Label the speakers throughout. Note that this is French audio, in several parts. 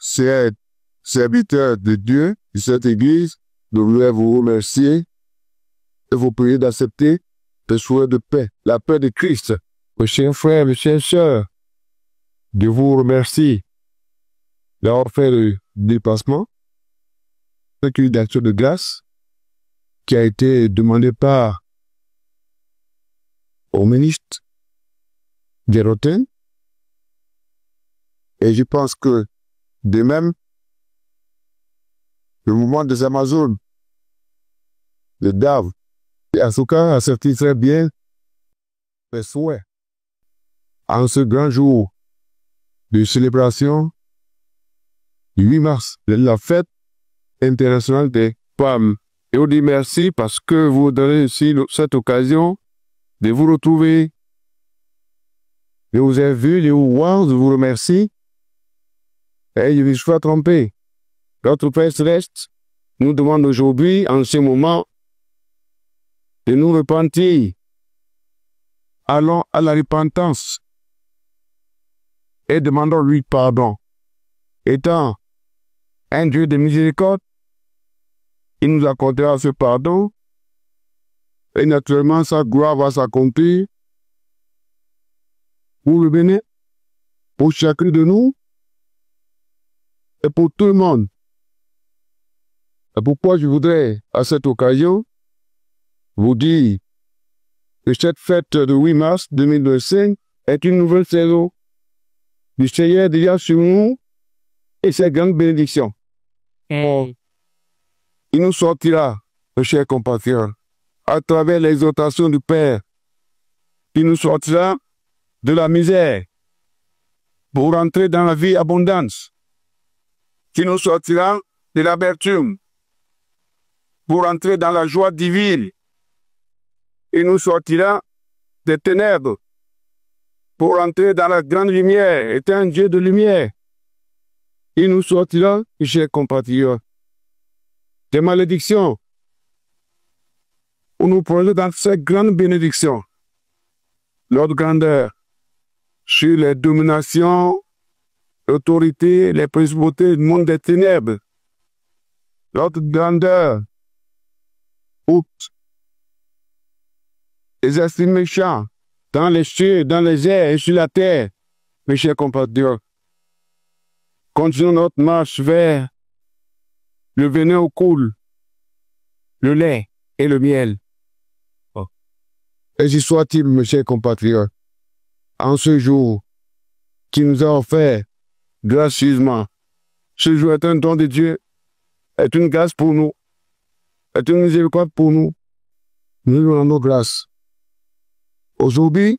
Speaker 1: chers serviteurs de Dieu de cette église, je voudrais vous remercier et vous prier d'accepter des souhaits de paix, la paix de Christ. Mes chers frères, mes chères sœurs, je vous remercie d'avoir fait le déplacement, une action de grâce qui a été demandée par au ministre Gérotin. Et je pense que de même, le mouvement des Amazones, le DAV et Asuka a servi très bien les souhaits en ce grand jour de célébration du 8 mars, la fête internationale des femmes. Et on dit merci parce que vous donnez aussi cette occasion de vous retrouver. Je vous ai vu, je vous vois, je vous remercie. Et je ne suis pas trompé. Notre Père Céleste nous demande aujourd'hui, en ce moment, de nous repentir. Allons à la repentance et demandons-lui pardon. Étant un Dieu de miséricorde, il nous accordera ce pardon et naturellement sa gloire va s'accomplir pour le bénir, pour chacun de nous et pour tout le monde. Et pourquoi je voudrais, à cette occasion, vous dire que cette fête de 8 mars 2025 est une nouvelle saison du Seigneur déjà sur nous et ses grandes bénédictions. Il nous sortira, mes chers compatriotes, à travers l'exhortation du Père. Il nous sortira de la misère pour entrer dans la vie abondance. Qui nous sortira de l'amertume pour entrer dans la joie divine. Il nous sortira des ténèbres pour entrer dans la grande lumière, étant un Dieu de lumière. Il nous sortira, chers compatriotes, des malédictions pour nous prendre dans cette grande bénédiction. Notre grandeur sur les dominations, l'autorité, les principautés du monde des ténèbres. Notre grandeur pour les esprits méchants dans les cieux, dans les airs et sur la terre, mes chers compatriotes. Continuons notre marche vers le venin au coule, le lait et le miel. Ainsi soit-il, mes chers compatriotes, en ce jour qui nous a offert gracieusement. Ce jour est un don de Dieu, est une grâce pour nous, est une miséricorde pour nous. Nous lui rendons grâce. Aujourd'hui,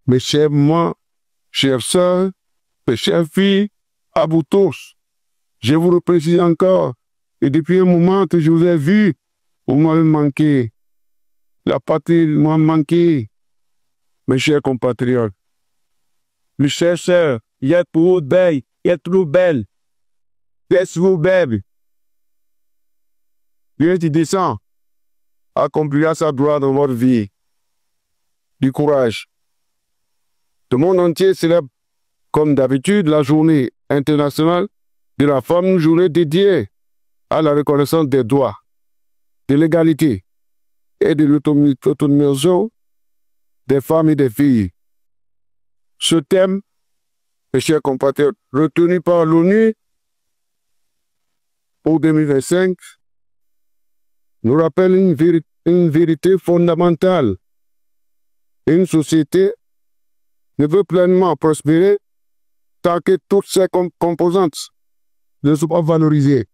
Speaker 1: mes chers mamans, chères sœurs, mes chères filles, à vous tous, je vous le précise encore, et depuis un moment que je vous ai vu, vous m'avez manqué. La patrie m'a manqué, mes chers compatriotes. Mes chères sœurs, il est trop belle, il est trop belle. Laisse-vous belle. Dieu qui descend accomplira sa gloire dans votre vie. Du courage. Le monde entier célèbre, comme d'habitude, la journée internationale de la femme, une journée dédiée à la reconnaissance des droits, de l'égalité et de l'autonomisation des femmes et des filles. Ce thème, mes chers compatriotes, retenu par l'ONU pour 2025, nous rappelle une vérité fondamentale. Une société ne peut pleinement prospérer tant que toutes ses composantes ne sont pas valorisées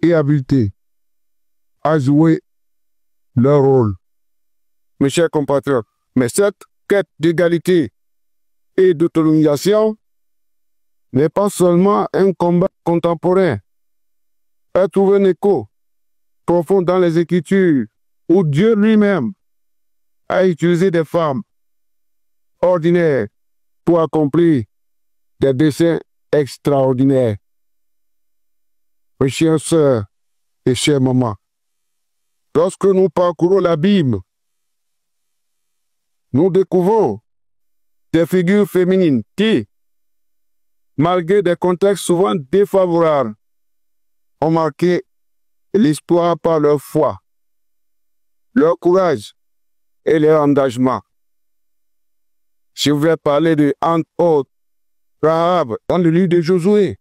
Speaker 1: et habilitées à jouer leur rôle. Mes chers compatriotes, mais cette quête d'égalité et d'autonomisation n'est pas seulement un combat contemporain. Elle trouve un écho profond dans les Écritures où Dieu lui-même a utilisé des femmes ordinaires pour accomplir des desseins extraordinaires. Mes chères sœurs et chères mamans, lorsque nous parcourons la Bible, nous découvrons des figures féminines qui, malgré des contextes souvent défavorables, ont marqué l'histoire par leur foi, leur courage et leur engagement. Je voudrais parler de, entre autres, Rahab dans le livre de Josué,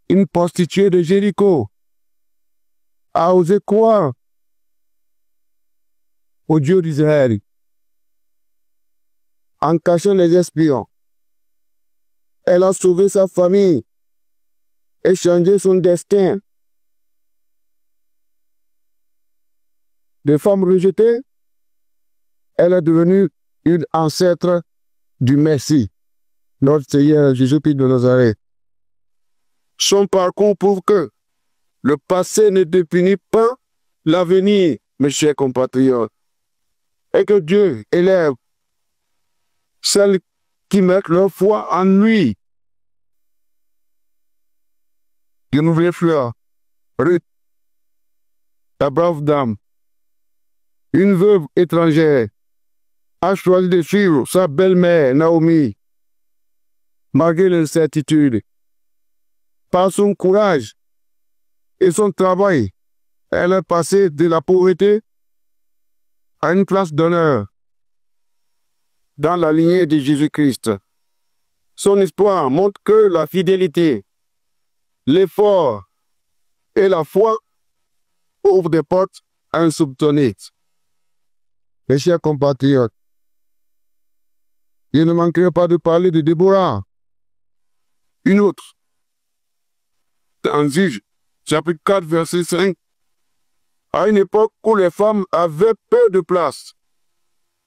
Speaker 1: une prostituée de Jéricho a osé croire au Dieu d'Israël en cachant les espions. Elle a sauvé sa famille et changé son destin. De femme rejetée, elle est devenue une ancêtre du Messie, notre Seigneur Jésus-Christ de Nazareth. Son parcours prouve que le passé ne définit pas l'avenir, mes chers compatriotes, et que Dieu élève celles qui mettent leur foi en lui. Une nouvelle fleur, Ruth, la brave dame, une veuve étrangère, a choisi de suivre sa belle-mère Naomi, malgré l'incertitude. Par son courage et son travail, elle est passée de la pauvreté à une place d'honneur dans la lignée de Jésus-Christ. Son histoire montre que la fidélité, l'effort et la foi ouvrent des portes insoupçonnées. Mes chers compatriotes, il ne manquerait pas de parler de Déborah, une autre. Dans Juges, chapitre 4, verset 5, à une époque où les femmes avaient peu de place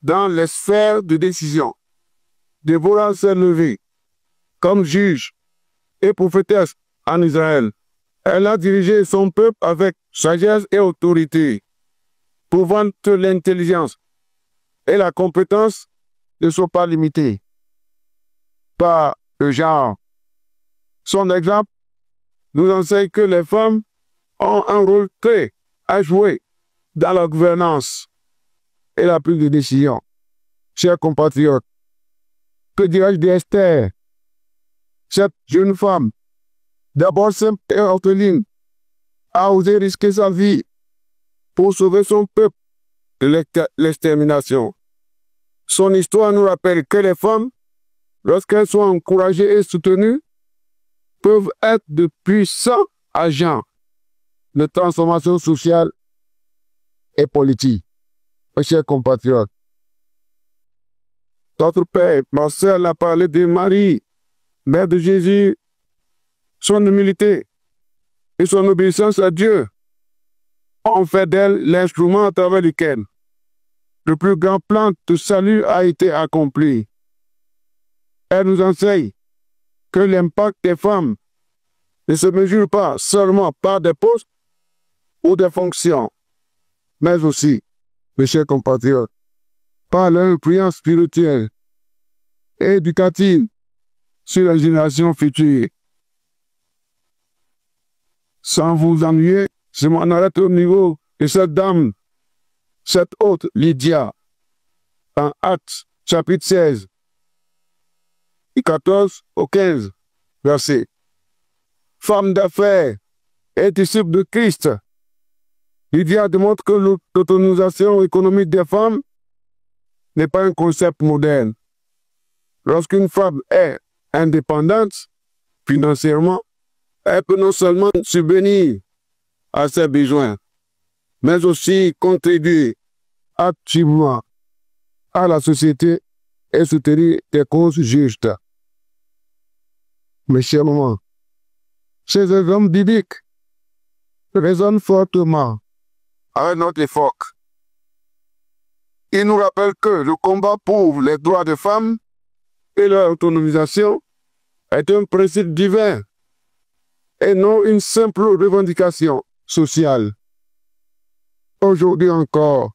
Speaker 1: dans les sphères de décision, Déborah s'est levée comme juge et prophétesse en Israël. Elle a dirigé son peuple avec sagesse et autorité, prouvant que l'intelligence et la compétence ne sont pas limitées par le genre. Son exemple nous enseigne que les femmes ont un rôle clé à jouer dans la gouvernance et la prise de décision. Chers compatriotes, que dirais-je d'Esther? Cette jeune femme, d'abord simple et orpheline, a osé risquer sa vie pour sauver son peuple de l'extermination. Son histoire nous rappelle que les femmes, lorsqu'elles sont encouragées et soutenues, peuvent être de puissants agents de transformation sociale et politique. Mes chers compatriotes, notre père Marcel a parlé de Marie, mère de Jésus, son humilité et son obéissance à Dieu ont fait d'elle l'instrument à travers lequel le plus grand plan de salut a été accompli. Elle nous enseigne que l'impact des femmes ne se mesure pas seulement par des postes ou des fonctions, mais aussi, mes chers compatriotes, par leur influence spirituelle et éducative sur la génération future. Sans vous ennuyer, je m'en arrête au niveau de cette dame, cette haute Lydia, en Actes, chapitre 16, du 14 au 15, verset. Femme d'affaires et disciple de Christ, Lydia démontre que l'autonomisation économique des femmes n'est pas un concept moderne. Lorsqu'une femme est indépendante financièrement, elle peut non seulement subvenir à ses besoins, mais aussi contribuer activement à la société et soutenir des causes justes. Mes chers mamans, ces exemples bibliques résonnent fortement avec notre époque. Ils nous rappellent que le combat pour les droits des femmes et leur autonomisation est un principe divin et non une simple revendication sociale. Aujourd'hui encore,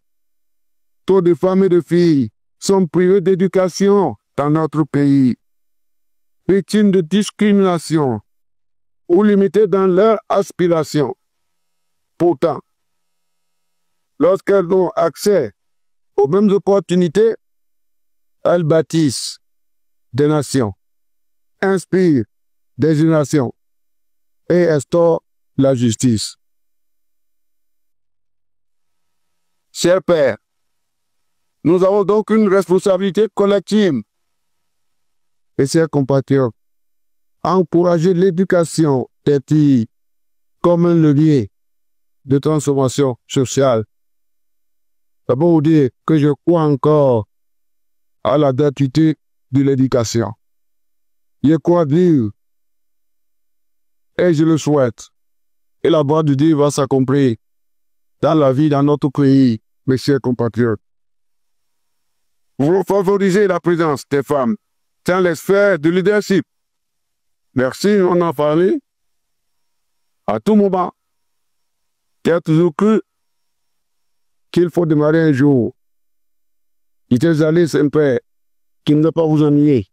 Speaker 1: trop de femmes et de filles sont privées d'éducation dans notre pays, victimes de discrimination ou limitées dans leurs aspirations. Pourtant, lorsqu'elles ont accès aux mêmes opportunités, elles bâtissent des nations. inspire des générations et instaure la justice. Chers pères, nous avons donc une responsabilité collective. Et chers compatriotes, encourager l'éducation des filles comme un levier de transformation sociale. D'abord vous dire que je crois encore à la gratuité de l'éducation. Je crois dire, et je le souhaite, et la voix de Dieu va s'accomplir dans la vie dans notre pays, mes chers compatriotes. Vous favorisez la présence des femmes dans les sphères de leadership. Merci, on en a parlé. À tout moment, j'ai toujours cru qu'il faut démarrer un jour. Quittez allez, Saint-Père, qui ne doit pas vous ennuyer.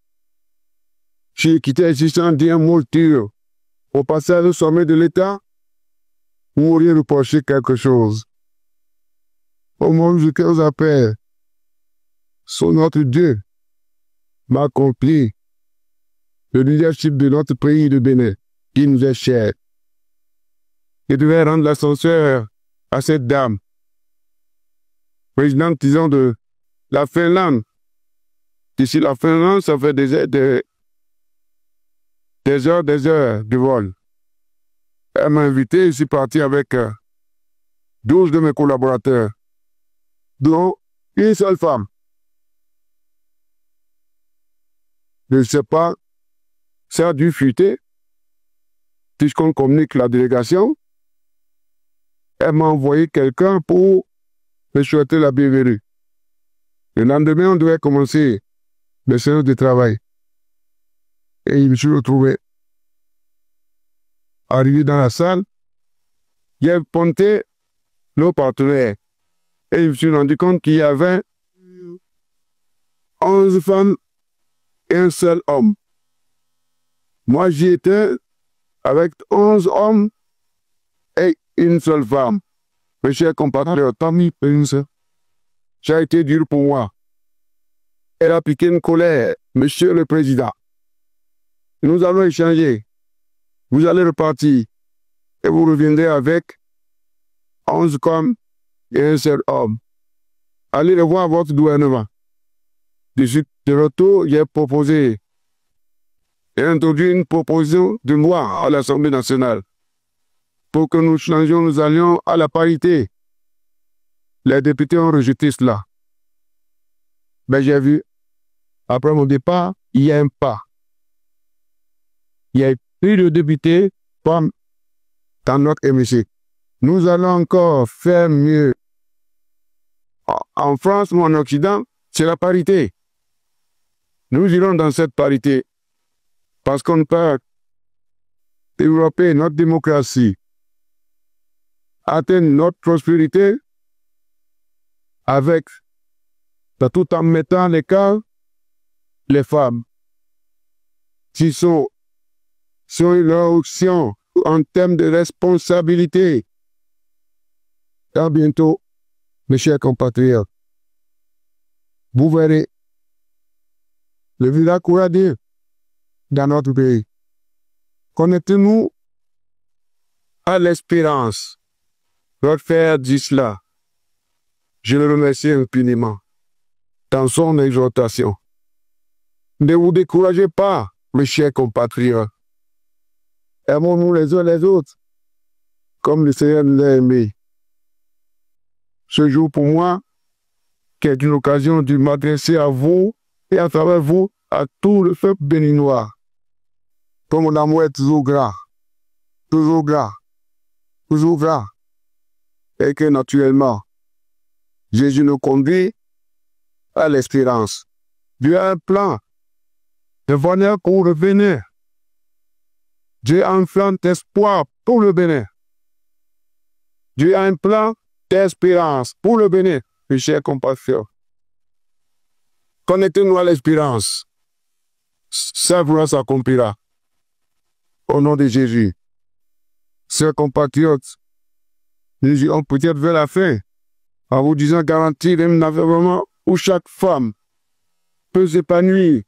Speaker 1: J'ai quitté existant d'un mot dur. Au passage au sommet de l'État, vous m'auriez reproché quelque chose. Au moment où je vous appelle, sur notre Dieu m'a accompli le leadership de notre pays de Bénin, qui nous est cher. Je devais rendre l'ascenseur à cette dame, présidente, disons, de la Finlande. D'ici la Finlande, ça fait des heures de vol. Elle m'a invité, je suis parti avec 12 de mes collaborateurs, dont une seule femme. Je ne sais pas, ça a dû fuiter, puisqu'on communique la délégation. Elle m'a envoyé quelqu'un pour me souhaiter la bienvenue. Le lendemain, on devait commencer les séances de travail. Et je me suis retrouvé arrivé dans la salle. J'ai pointé nos partenaires. Et je me suis rendu compte qu'il y avait 11 femmes et un seul homme. Moi, j'y étais avec 11 hommes et une seule femme. Mes chers compatriotes, ça a été dur pour moi. Elle a piqué une colère, Monsieur le Président. Nous allons échanger. Vous allez repartir et vous reviendrez avec 11 femmes et un seul homme. Allez revoir votre gouvernement. De retour, j'ai proposé et introduit une proposition de loi à l'Assemblée nationale pour que nous changions, nous allions à la parité. Les députés ont rejeté cela. Mais j'ai vu, après mon départ, il y a un pas. Il y a plus de députés femmes dans notre hémicycle. Nous allons encore faire mieux. En France ou en Occident, c'est la parité. Nous irons dans cette parité parce qu'on peut développer notre démocratie, atteindre notre prospérité avec, tout en mettant en l'écart les femmes qui sont sur leur option en termes de responsabilité. À bientôt, mes chers compatriotes. Vous verrez le village courageux dans notre pays. Connectez-nous à l'espérance. Votre frère dit cela. Je le remercie infiniment dans son exhortation. Ne vous découragez pas, mes chers compatriotes. Aimons-nous les uns les autres, comme le Seigneur nous a aimés. Ce jour pour moi, qui est une occasion de m'adresser à vous et à travers vous, à tout le peuple béninois. Comme mon amour est toujours grand, toujours grand, toujours grand. Et que naturellement, Jésus nous conduit à l'espérance. Dieu a un plan de bonheur pour le Bénin. Dieu a un plan d'espoir pour le Bénin. Dieu a un plan d'espérance pour le Bénin, mes chers compatriotes. Connectez-nous à l'espérance. Ça vous s'accomplira. Au nom de Jésus. Chers compatriotes, nous irons peut-être vers la fin en vous disant garantir un environnement où chaque femme peut s'épanouir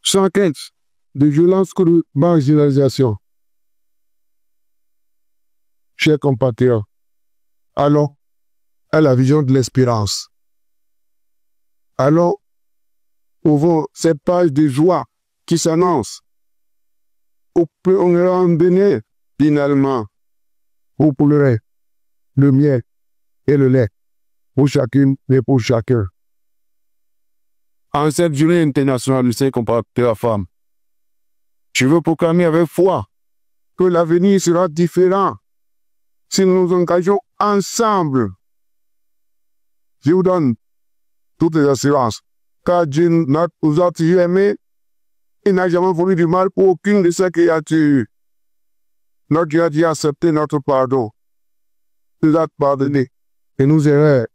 Speaker 1: sans crainte de violence que de marginalisation. Chers compatriotes, allons à la vision de l'espérance. Allons ouvrons cette page de joie qui s'annonce. Au plus on ira en Bénin, finalement, vous pourrez le miel et le lait pour chacune et pour chacun. En cette journée internationale du Saint compatriotes de la femme, je veux proclamer avec foi que l'avenir sera différent si nous nous engageons ensemble. Je vous donne toutes les assurances, car Dieu nous a toujours aimés. Il n'a jamais voulu du mal pour aucune de ses créatures. Notre Dieu a dit accepter notre pardon. Il nous a pardonné et nous erreurs.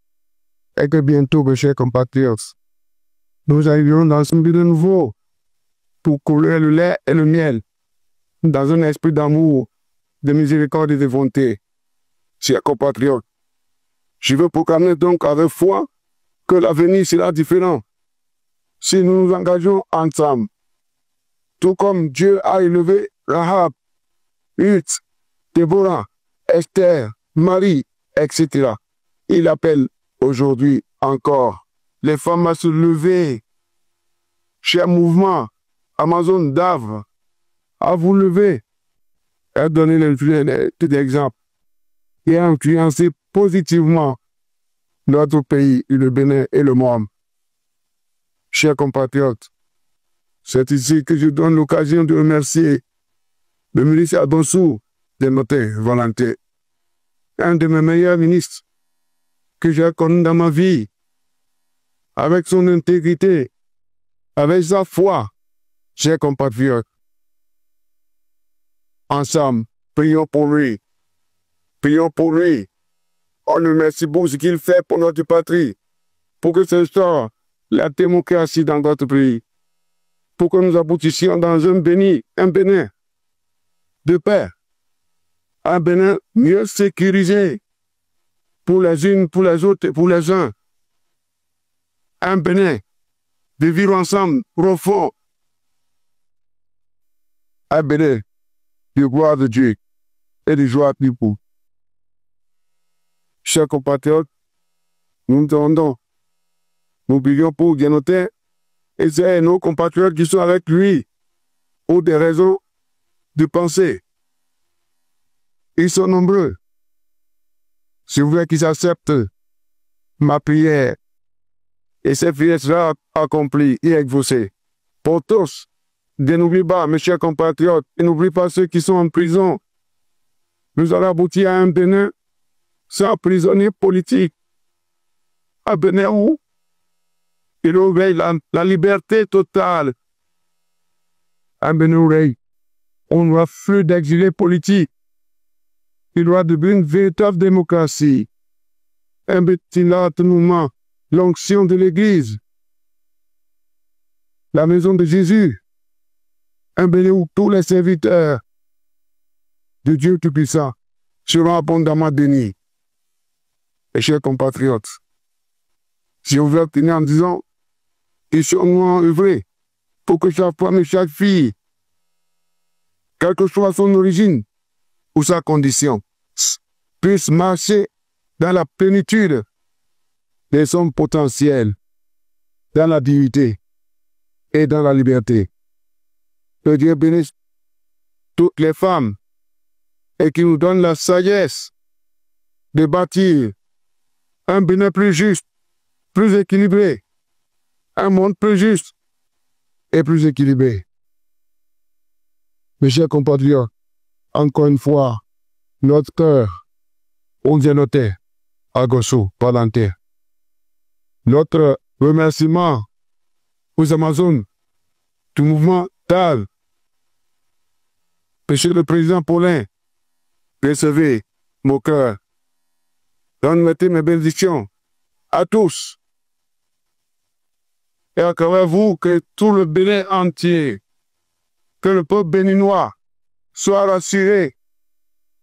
Speaker 1: Et que bientôt, mes chers compatriotes, nous arriverons dans un but de nouveau pour couler le lait et le miel dans un esprit d'amour, de miséricorde et de bonté. Chers compatriotes, je veux proclamer donc avec foi que l'avenir sera différent si nous nous engageons ensemble. Tout comme Dieu a élevé Rahab, Ruth, Déborah, Esther, Marie, etc. Il appelle aujourd'hui encore les femmes à se lever. Cher mouvement, Amazon d'Avre, à vous lever et donner les exemples et à influencer positivement notre pays, le Bénin et le monde. Chers compatriotes, c'est ici que je donne l'occasion de remercier le ministre Adonsou de notre volonté, un de mes meilleurs ministres que j'ai connu dans ma vie, avec son intégrité, avec sa foi. Chers compatriotes, ensemble, prions pour lui. Prions pour lui. On le remercie pour ce qu'il fait pour notre patrie, pour que ce soit la démocratie dans notre pays, pour que nous aboutissions dans un Bénin de paix, un Bénin mieux sécurisé pour les unes, pour les autres et pour les uns, un Bénin de vivre ensemble profond, un Bénin de gloire de Dieu et de joie pour. Chers compatriotes, nous nous demandons, nous prions pour Guénotin et c'est nos compatriotes qui sont avec lui pour des raisons de pensée. Ils sont nombreux. Je voudrais qu'ils acceptent ma prière et cette prière sera accomplie et exaucée. Pour tous, n'oubliez pas, mes chers compatriotes, et n'oubliez pas ceux qui sont en prison. Nous allons aboutir à un Bénin sans prisonniers politiques. Un Bénin où il réveille la liberté totale. Un Bénin où on n'aura plus d'exilés politiques. Il doit devenir une véritable démocratie. Un Bénin, l'onction de l'Église. La maison de Jésus. Un Bénin où tous les serviteurs de Dieu Tout-Puissant seront abondamment bénis. Et chers compatriotes, je voudrais tenir en disant, ils seront œuvrés pour que chaque femme et chaque fille, quelle que soit son origine ou sa condition, puisse marcher dans la plénitude de son potentiel, dans la dignité et dans la liberté. Que Dieu bénisse toutes les femmes et qu'il nous donne la sagesse de bâtir un Bénin plus juste, plus équilibré, un monde plus juste et plus équilibré. Mes chers compatriotes, encore une fois, notre cœur, on vient noter à Gossou, Palantir. Notre remerciement aux Amazones du mouvement TAL. Monsieur le Président Paulin, recevez mon cœur. Donne-moi mes bénédictions à tous. Et à travers vous, que tout le Bénin entier, que le peuple béninois soit rassuré,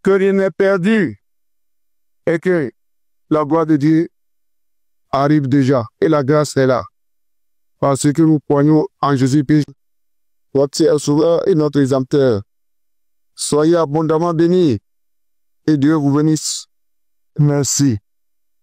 Speaker 1: que rien n'est perdu et que la gloire de Dieu arrive déjà et la grâce est là. Parce que nous croyons en Jésus-Christ, notre Seigneur Sauveur et notre Rédempteur. Soyez abondamment bénis et Dieu vous bénisse.
Speaker 2: Merci.